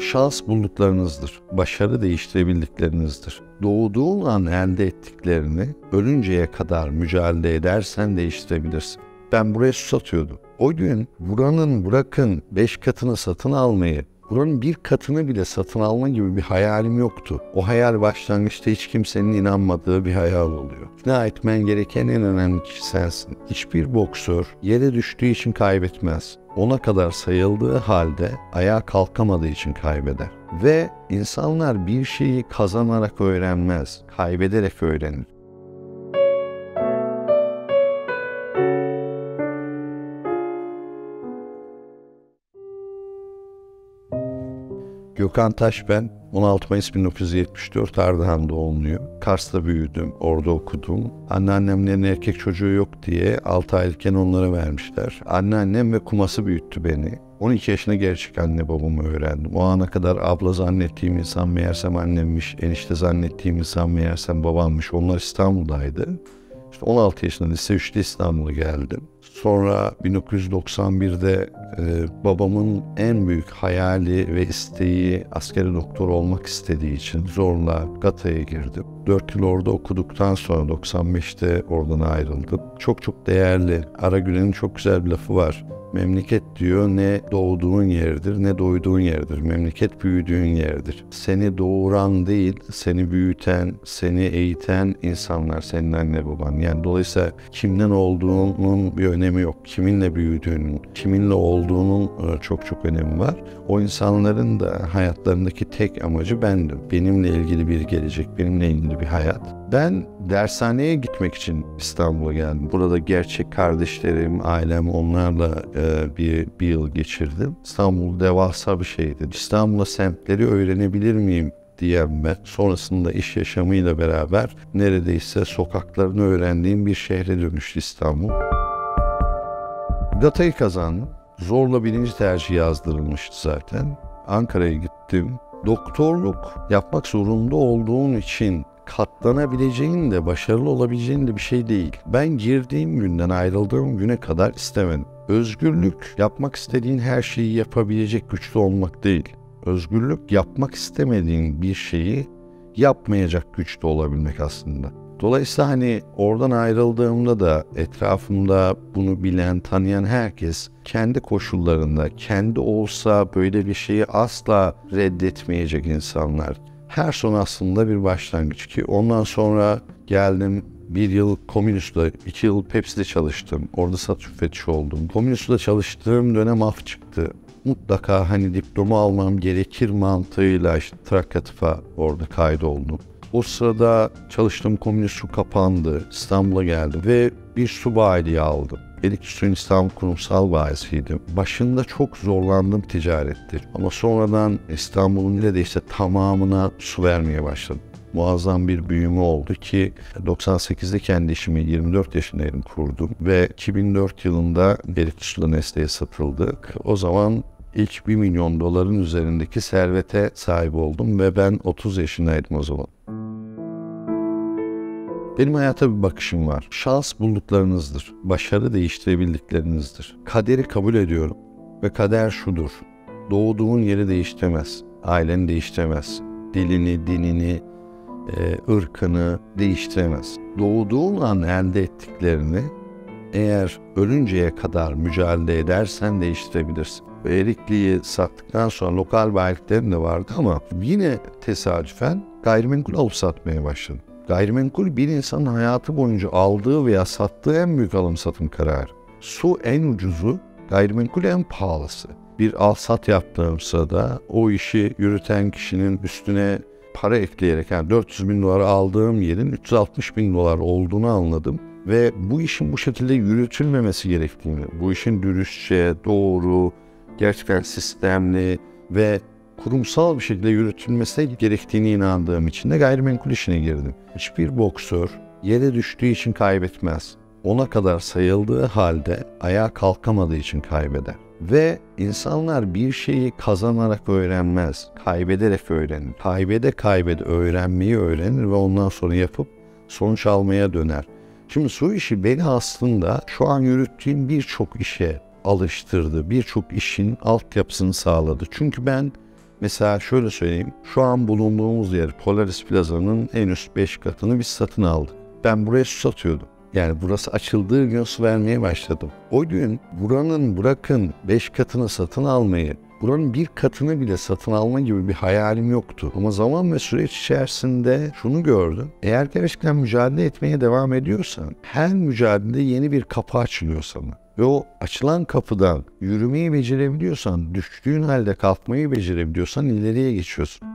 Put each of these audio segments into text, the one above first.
Şans bulduklarınızdır. Başarı değiştirebildiklerinizdir. Doğduğun an elde ettiklerini ölünceye kadar mücadele edersen değiştirebilirsin. Ben buraya su satıyordum. O gün buranın bırakın 5 katını satın almayı, buranın 1 katını bile satın alma gibi bir hayalim yoktu. O hayal başlangıçta hiç kimsenin inanmadığı bir hayal oluyor. İkna etmen gereken en önemli kişi sensin. Hiçbir boksör yere düştüğü için kaybetmez. Ona kadar sayıldığı halde ayağa kalkamadığı için kaybeder. Ve insanlar bir şeyi kazanarak öğrenmez, kaybederek öğrenir. Gökhan Taş ben, 16 Mayıs 1974 Ardahan doğumluyum. Kars'ta büyüdüm, orada okudum. Anneannemlerin erkek çocuğu yok diye 6 aylıkken onlara vermişler. Anneannem ve kuması büyüttü beni. 12 yaşında gerçek anne babamı öğrendim. O ana kadar abla zannettiğim insan meğersem annemmiş, enişte zannettiğim insan meğersem babammış. Onlar İstanbul'daydı. İşte 16 yaşında lise 3'te İstanbul'a geldim. Sonra 1991'de babamın en büyük hayali ve isteği askeri doktor olmak istediği için zorla GATA'ya girdim. 4 yıl orada okuduktan sonra 95'te oradan ayrıldım. Çok çok değerli. Aragüler'in çok güzel bir lafı var. Memleket diyor ne doğduğun yerdir ne doyduğun yerdir. Memleket büyüdüğün yerdir. Seni doğuran değil, seni büyüten, seni eğiten insanlar senin anne baban. Yani dolayısıyla kimden olduğunun bir önemi yok. Kiminle büyüdüğünün, kiminle olduğunun çok çok önemi var. O insanların da hayatlarındaki tek amacı bendim. Benimle ilgili bir gelecek, benimle ilgili bir hayat. Ben dershaneye gitmek için İstanbul'a geldim. Burada gerçek kardeşlerim, ailem onlarla bir yıl geçirdim. İstanbul devasa bir şeydi. İstanbul'a semtleri öğrenebilir miyim diyen ben. Sonrasında iş yaşamıyla beraber neredeyse sokaklarını öğrendiğim bir şehre dönüştü İstanbul. GATA'yı kazandım. Zorla 1. tercih yazdırılmıştı zaten. Ankara'ya gittim. Doktorluk yapmak zorunda olduğun için katlanabileceğin de başarılı olabileceğin de bir şey değil. Ben girdiğim günden ayrıldığım güne kadar istemedim. Özgürlük yapmak istediğin her şeyi yapabilecek güçlü olmak değil. Özgürlük yapmak istemediğin bir şeyi yapmayacak güçlü olabilmek aslında. Dolayısıyla hani oradan ayrıldığımda da etrafımda bunu bilen, tanıyan herkes kendi koşullarında, kendi olsa böyle bir şeyi asla reddetmeyecek insanlar. Her son aslında bir başlangıç ki ondan sonra geldim 1 yıl Komünist'la, 2 yıl Pepsi'de çalıştım. Orada satış müfettişi oldum. Komünist'la çalıştığım dönem af çıktı. Mutlaka hani diploma almam gerekir mantığıyla işte Trakya Tıp'a orada kaydoldum. O sırada çalıştığım Komünist kapandı. İstanbul'a geldim ve bir su bayiliği aldım. Elektrikli Suyun İstanbul kurumsal bayisiydim. Başında çok zorlandığım ticarettir. Ama sonradan İstanbul'un neredeyse tamamına su vermeye başladım. Muazzam bir büyüme oldu ki 98'de kendi işimi 24 yaşındaydım kurdum ve 2004 yılında Elektrikli Su'da Neste'ye satıldık. O zaman ilk 1 milyon doların üzerindeki servete sahip oldum ve ben 30 yaşındaydım o zaman. Benim hayata bir bakışım var. Şans bulduklarınızdır. Başarı değiştirebildiklerinizdir. Kaderi kabul ediyorum. Ve kader şudur. Doğduğun yeri değiştiremez. Aileni değiştiremez. Dilini, dinini, ırkını değiştiremez. Doğduğun an elde ettiklerini eğer ölünceye kadar mücadele edersen değiştirebilirsin. Ve Erikli'yi sattıktan sonra lokal bayiliklerim de vardı ama yine tesadüfen gayrimenkul alıp satmaya başladım. Gayrimenkul bir insanın hayatı boyunca aldığı veya sattığı en büyük alım satım kararı. Su en ucuzu, gayrimenkul en pahalısı. Bir al-sat yaptığım sırada o işi yürüten kişinin üstüne para ekleyerek yani 400 bin dolar aldığım yerin 360 bin dolar olduğunu anladım. Ve bu işin bu şekilde yürütülmemesi gerektiğini, bu işin dürüstçe, doğru, gerçekten sistemli ve kurumsal bir şekilde yürütülmesi gerektiğine inandığım için de gayrimenkul işine girdim. Hiçbir boksör yere düştüğü için kaybetmez. Ona kadar sayıldığı halde ayağa kalkamadığı için kaybeder. Ve insanlar bir şeyi kazanarak öğrenmez, kaybederek öğrenir. Kaybede öğrenmeyi öğrenir ve ondan sonra yapıp sonuç almaya döner. Şimdi su işi beni aslında şu an yürüttüğüm birçok işe alıştırdı. Birçok işin altyapısını sağladı. Çünkü ben Mesela şöyle söyleyeyim. Şu an bulunduğumuz yer Polaris Plaza'nın en üst 5 katını biz satın aldık. Ben buraya su satıyordum. Yani burası açıldığı gün su vermeye başladım. O gün buranın bırakın 5 katını satın almayı, buranın bir katını bile satın alma gibi bir hayalim yoktu. Ama zaman ve süreç içerisinde şunu gördüm. Eğer gerçekten mücadele etmeye devam ediyorsan, her mücadelede yeni bir kapı açılıyor sana. Ve o açılan kapıdan yürümeyi becerebiliyorsan, düştüğün halde kalkmayı becerebiliyorsan ileriye geçiyorsun.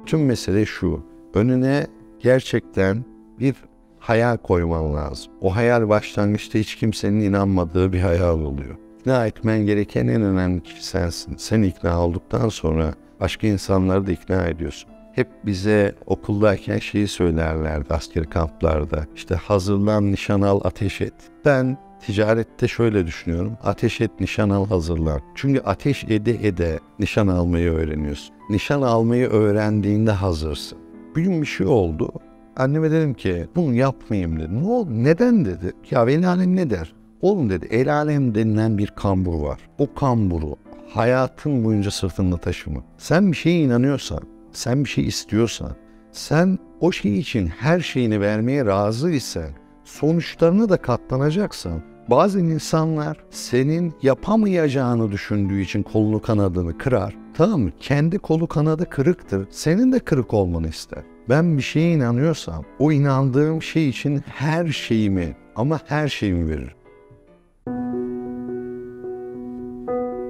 Tüm mesele şu, önüne gerçekten bir hayal koyman lazım. O hayal başlangıçta hiç kimsenin inanmadığı bir hayal oluyor. İkna etmen gereken en önemli kişi sensin. Sen ikna olduktan sonra başka insanları da ikna ediyorsun. Hep bize okuldayken şeyi söylerlerdi askeri kamplarda. İşte hazırlan, nişan al, ateş et. Ben ticarette şöyle düşünüyorum. Ateş et, nişan al, hazırlan. Çünkü ateş ede nişan almayı öğreniyorsun. Nişan almayı öğrendiğinde hazırsın. Bir gün bir şey oldu. Anneme dedim ki bunu yapmayayım dedim. Ne oldu? Neden dedi. Ya el alem ne der? Oğlum dedi, el alem denilen bir kambur var. O kamburu hayatın boyunca sırtında taşıma. Sen bir şeye inanıyorsan, sen bir şey istiyorsan, sen o şey için her şeyini vermeye razıysan, sonuçlarına da katlanacaksan, bazı insanlar senin yapamayacağını düşündüğü için kolunu kanadını kırar. Tamam mı? Kendi kolu kanadı kırıktır. Senin de kırık olmanı ister. Ben bir şeye inanıyorsam, o inandığım şey için her şeyimi ama her şeyimi veririm.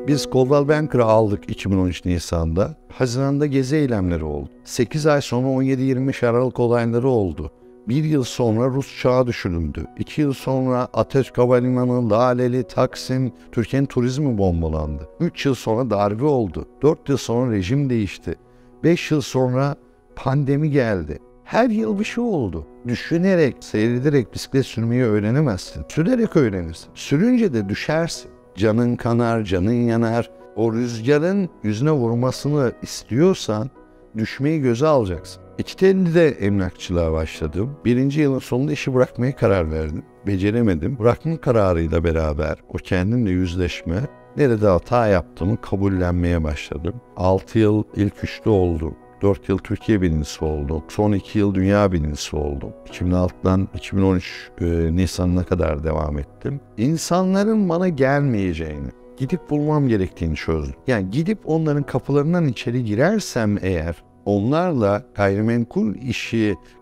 Biz Coldwell Banker'ı aldık 2013 Nisan'da. Haziran'da gezi eylemleri oldu. 8 ay sonra 17-25 Aralık olayları oldu. 1 yıl sonra Rus uçağı düşürüldü. 2 yıl sonra Atatürk Havalimanı, Laleli, Taksim, Türkiye'nin turizmi bombalandı. 3 yıl sonra darbe oldu. 4 yıl sonra rejim değişti. 5 yıl sonra pandemi geldi. Her yıl bir şey oldu. Düşünerek, seyrederek bisiklet sürmeyi öğrenemezsin. Sürerek öğrenirsin. Sürünce de düşersin. Canın kanar, canın yanar. O rüzgarın yüzüne vurmasını istiyorsan düşmeyi göze alacaksın. 2050'de emlakçılığa başladım. 1. yılın sonunda işi bırakmaya karar verdim. Beceremedim. Bırakma kararıyla beraber o kendimle yüzleşme, nerede hata yaptığımı kabullenmeye başladım. 6 yıl ilk üçte oldum. 4 yıl Türkiye birincisi oldum. Son 2 yıl dünya birincisi oldum. 2006'dan 2013 Nisan'ına kadar devam ettim. İnsanların bana gelmeyeceğini, gidip bulmam gerektiğini çözdüm. Yani gidip onların kapılarından içeri girersem eğer, onlarla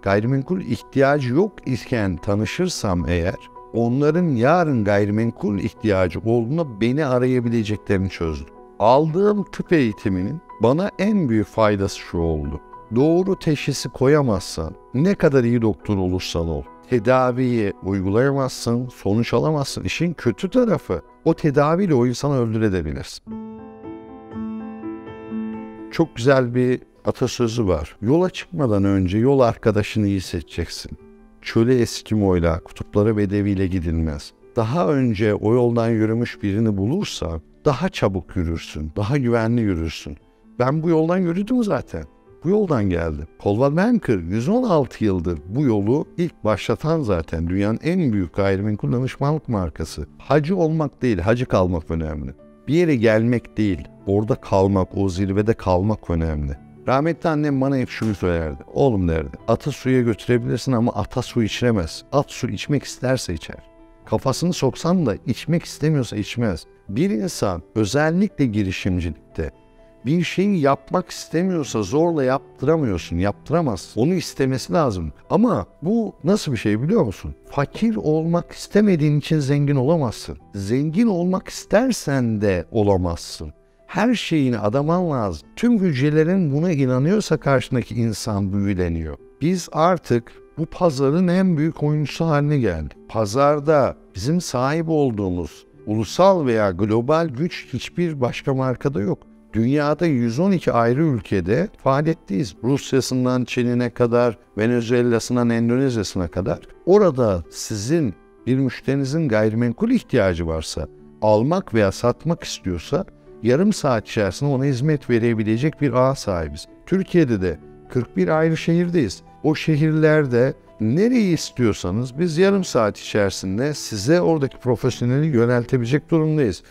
gayrimenkul ihtiyacı yok iken tanışırsam eğer, onların yarın gayrimenkul ihtiyacı olduğunda beni arayabileceklerini çözdüm. Aldığım tıp eğitiminin bana en büyük faydası şu oldu. Doğru teşhisi koyamazsan, ne kadar iyi doktor olursan ol, tedaviyi uygulayamazsın, sonuç alamazsın. İşin kötü tarafı, o tedaviyle o insanı öldürebilirsin. Çok güzel bir atasözü var. Yola çıkmadan önce yol arkadaşını iyi seçeceksin. Çöle Eskimo'yla, kutuplara Bedevi'yle gidilmez. Daha önce o yoldan yürümüş birini bulursan, daha çabuk yürürsün, daha güvenli yürürsün. Ben bu yoldan yürüdüm zaten. Bu yoldan geldim. Coldwell Banker 116 yıldır bu yolu ilk başlatan zaten dünyanın en büyük gayrimenkul danışmanlık markası. Hacı olmak değil, hacı kalmak önemli. Bir yere gelmek değil, orada kalmak, o zirvede kalmak önemli. Rahmetli annem bana hep şunu söylerdi. Oğlum derdi, atı suya götürebilirsin ama ata su içiremez. At su içmek isterse içer. Kafasını soksan da içmek istemiyorsa içmez. Bir insan özellikle girişimcilikte bir şeyi yapmak istemiyorsa zorla yaptıramıyorsun, yaptıramazsın. Onu istemesi lazım. Ama bu nasıl bir şey biliyor musun? Fakir olmak istemediğin için zengin olamazsın. Zengin olmak istersen de olamazsın. Her şeyini adaman lazım. Tüm hücrelerin buna inanıyorsa karşındaki insan büyüleniyor. Biz artık bu pazarın en büyük oyuncusu haline geldik. Pazarda bizim sahip olduğumuz ulusal veya global güç hiçbir başka markada yok. Dünyada 112 ayrı ülkede faaliyetteyiz. Rusya'sından Çin'ine kadar, Venezuela'sından Endonezya'sına kadar. Orada sizin bir müşterinizin gayrimenkul ihtiyacı varsa, almak veya satmak istiyorsa, yarım saat içerisinde ona hizmet verebilecek bir ağ sahibiz. Türkiye'de de 41 ayrı şehirdeyiz. O şehirlerde nereyi istiyorsanız biz yarım saat içerisinde size oradaki profesyoneli yöneltebilecek durumdayız.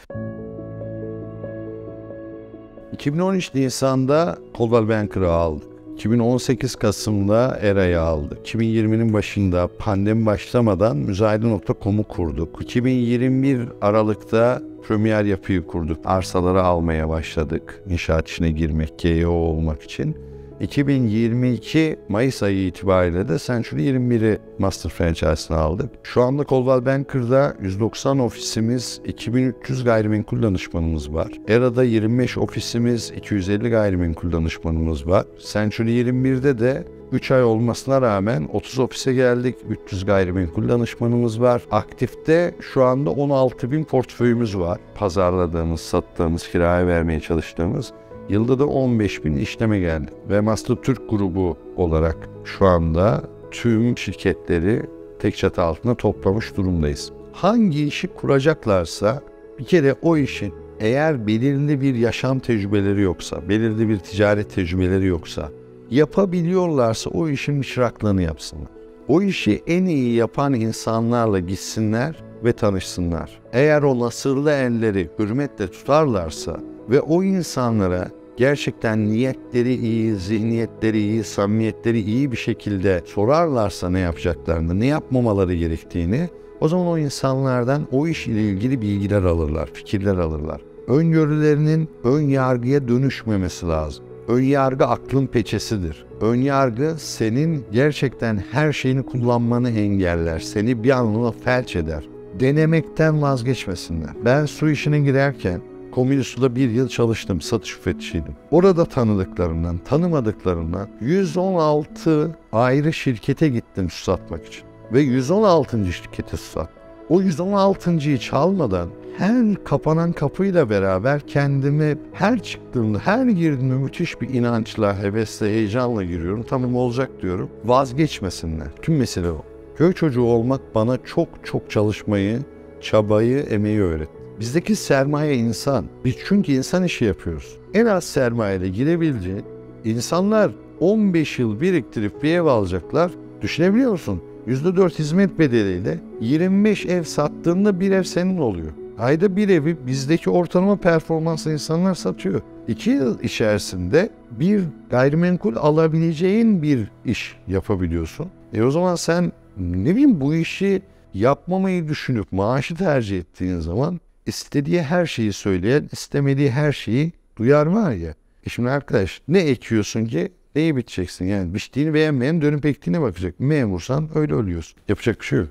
2013 Nisan'da Coldwell Banker'ı aldık. 2018 Kasım'da ERA'yı aldık. 2020'nin başında pandemi başlamadan müzayede.com'u kurduk. 2021 Aralık'ta Premier Yapı'yı kurduk. Arsaları almaya başladık. İnşaat işine girmek, GEO olmak için. 2022 Mayıs ayı itibariyle de Century 21'i Master Franchise'ını aldık. Şu anda Coldwell Banker'da 190 ofisimiz, 2300 gayrimenkul danışmanımız var. ERA'da 25 ofisimiz, 250 gayrimenkul danışmanımız var. Century 21'de de 3 ay olmasına rağmen 30 ofise geldik, 300 gayrimenkul danışmanımız var. Aktifte şu anda 16.000 portföyümüz var. Pazarladığımız, sattığımız, kiraya vermeye çalıştığımız. Yılda da 15.000 işleme geldi. Ve Master Türk grubu olarak şu anda tüm şirketleri tek çatı altında toplamış durumdayız. Hangi işi kuracaklarsa bir kere o işin eğer belirli bir yaşam tecrübeleri yoksa, belirli bir ticaret tecrübeleri yoksa, yapabiliyorlarsa o işin çıraklığını yapsınlar. O işi en iyi yapan insanlarla gitsinler ve tanışsınlar. Eğer o nasırlı elleri hürmetle tutarlarsa ve o insanlara gerçekten niyetleri iyi, zihniyetleri iyi, samimiyetleri iyi bir şekilde sorarlarsa ne yapacaklarını, ne yapmamaları gerektiğini, o zaman o insanlardan o iş ile ilgili bilgiler alırlar, fikirler alırlar. Öngörülerinin ön yargıya dönüşmemesi lazım. Ön yargı aklın peçesidir. Ön yargı senin gerçekten her şeyini kullanmanı engeller, seni bir anlamda felç eder. Denemekten vazgeçmesinler. Ben su işine girerken Komünist'te 1 yıl çalıştım, satış müfettişiydim. Orada tanıdıklarımdan, tanımadıklarımdan 116 ayrı şirkete gittim su satmak için. Ve 116. şirkete su sattım. O 116.'yı çalmadan her kapanan kapıyla beraber kendimi her çıktığımda, her girdiğimde müthiş bir inançla, hevesle, heyecanla giriyorum. Tamam olacak diyorum. Vazgeçmesinler. Tüm mesele o. Köy çocuğu olmak bana çok çalışmayı, çabayı, emeği öğretti. Bizdeki sermaye insan. Biz çünkü insan işi yapıyoruz. En az sermayeyle girebileceğin insanlar 15 yıl biriktirip bir ev alacaklar. Düşünebiliyor musun? %4 hizmet bedeliyle 25 ev sattığında bir ev senin oluyor. Ayda bir evi bizdeki ortalama performansla insanlar satıyor. 2 yıl içerisinde bir gayrimenkul alabileceğin bir iş yapabiliyorsun. O zaman sen ne bileyim bu işi yapmamayı düşünüp maaşı tercih ettiğin zaman istediği her şeyi söyleyen, istemediği her şeyi duyar var ya. Şimdi arkadaş ne ekiyorsun ki neyi biteceksin yani? Biçtiğini beğenmeyen dönüp ektiğine bakacak. Memursan öyle ölüyorsun. Yapacak bir şey yok.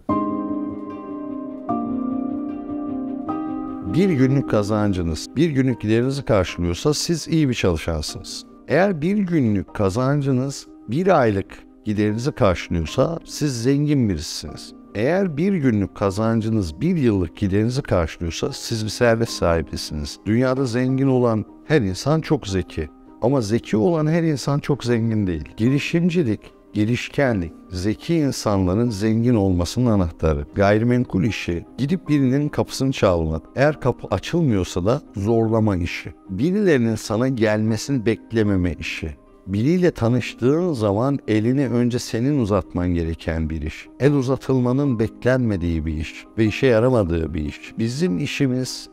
Bir günlük kazancınız, bir günlük giderinizi karşılıyorsa siz iyi bir çalışansınız. Eğer bir günlük kazancınız bir aylık giderinizi karşılıyorsa siz zengin birisiniz. Eğer bir günlük kazancınız bir yıllık giderinizi karşılıyorsa siz bir servet sahibisiniz. Dünyada zengin olan her insan çok zeki. Ama zeki olan her insan çok zengin değil. Girişimcilik, girişkenlik, zeki insanların zengin olmasının anahtarı. Gayrimenkul işi, gidip birinin kapısını çalmak. Eğer kapı açılmıyorsa da zorlama işi. Birilerinin sana gelmesini beklememe işi. Biriyle tanıştığın zaman elini önce senin uzatman gereken bir iş. El uzatılmanın beklenmediği bir iş ve işe yaramadığı bir iş. Bizim işimiz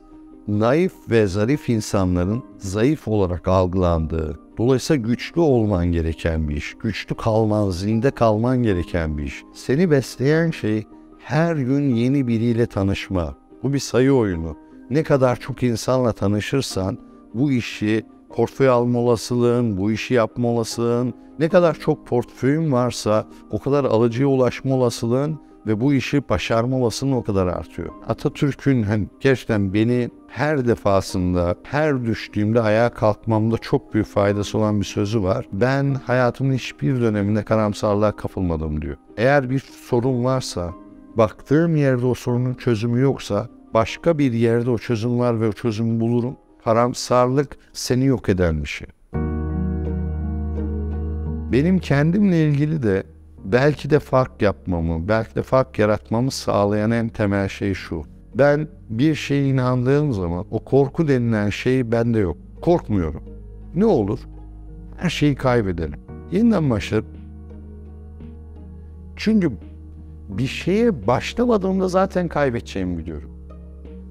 naif ve zarif insanların zayıf olarak algılandığı, dolayısıyla güçlü olman gereken bir iş. Güçlü kalman, zinde kalman gereken bir iş. Seni besleyen şey her gün yeni biriyle tanışma. Bu bir sayı oyunu. Ne kadar çok insanla tanışırsan bu işi portföy alma olasılığın, bu işi yapma olasılığın, ne kadar çok portföyün varsa o kadar alıcıya ulaşma olasılığın ve bu işi başarma olasılığın o kadar artıyor. Atatürk'ün gerçekten beni her defasında, her düştüğümde ayağa kalkmamda çok büyük faydası olan bir sözü var. Ben hayatımın hiçbir döneminde karamsarlığa kapılmadım diyor. Eğer bir sorun varsa, baktığım yerde o sorunun çözümü yoksa, başka bir yerde o çözüm var ve o çözümü bulurum. Karamsarlık seni yok eden bir şey. Benim kendimle ilgili de belki de fark yapmamı, belki de fark yaratmamı sağlayan en temel şey şu. Ben bir şeye inandığım zaman o korku denilen şey bende yok. Korkmuyorum. Ne olur? Her şeyi kaybedelim. Yeniden başlarım. Çünkü bir şeye başlamadığımda zaten kaybedeceğimi biliyorum.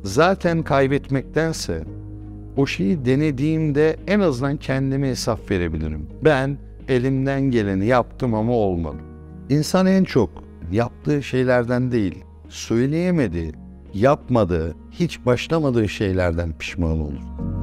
Zaten kaybetmektense O şeyi denediğimde en azından kendime hesap verebilirim. Ben elimden geleni yaptım ama olmadı. İnsan en çok yaptığı şeylerden değil, söyleyemediği, yapmadığı, hiç başlamadığı şeylerden pişman olur.